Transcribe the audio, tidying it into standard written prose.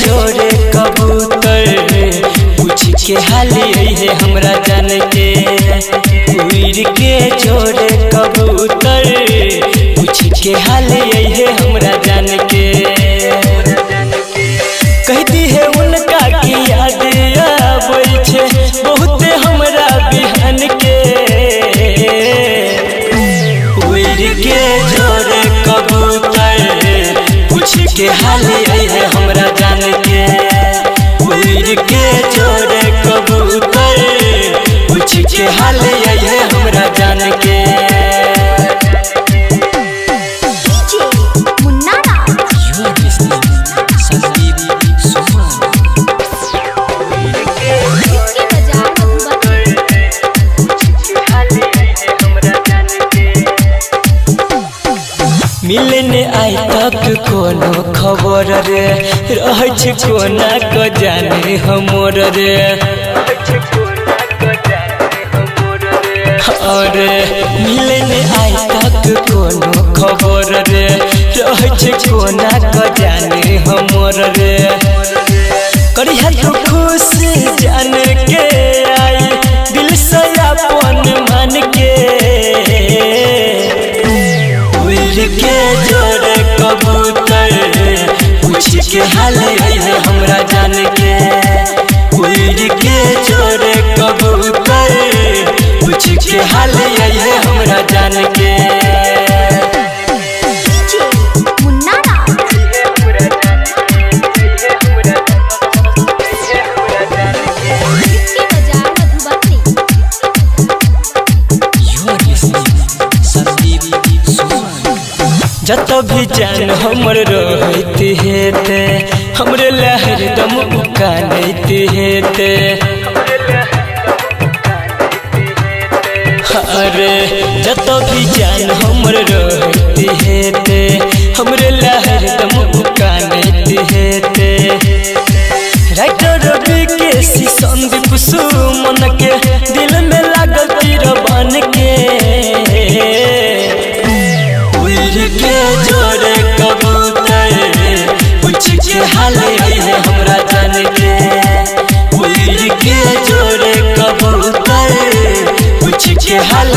जोड़े कबूतर पूछ के हाली है हमरा जान के। उड़ के जोड़े कबूतर पूछ के हाली है हमरा जान के। कहती है उनका की याद आबै छे बहुत हमरा बिहान के। उड़ के जोड़े कबूतर पूछ के हाली है हमरा जान के। उड़ के जोड़े कबूतर पूछ के हाली है हमरा जान के। मिलने आई तक कोनो खबर रे रह कोना क जाने हमर रे। अरे मिलने आई तक कोनो खबर रे रह कोना क जाने हमर रे। करिया तो खुश जान के आई दिल से अपन मान के। उड़ के जोड़े कबूतर पूछ के हाल है हमरा जान के। उड़ के जोड़े कबूतर पूछ के हाल है हमरा जान के। जत भी जान हमर रहते हेते हमरे लहर दम उकानते हेते। अरे जत भी जान हमर रहते हेते हमरे लहर दम उकानते हेते। राइटर रवि के संदीप सुमन के दिल में लागल तीर बन के। उड़ के जोड़े कबूतर पूछ के हाल है हमरा जान के। उड़ के जोड़े कबूतर पूछ के हाल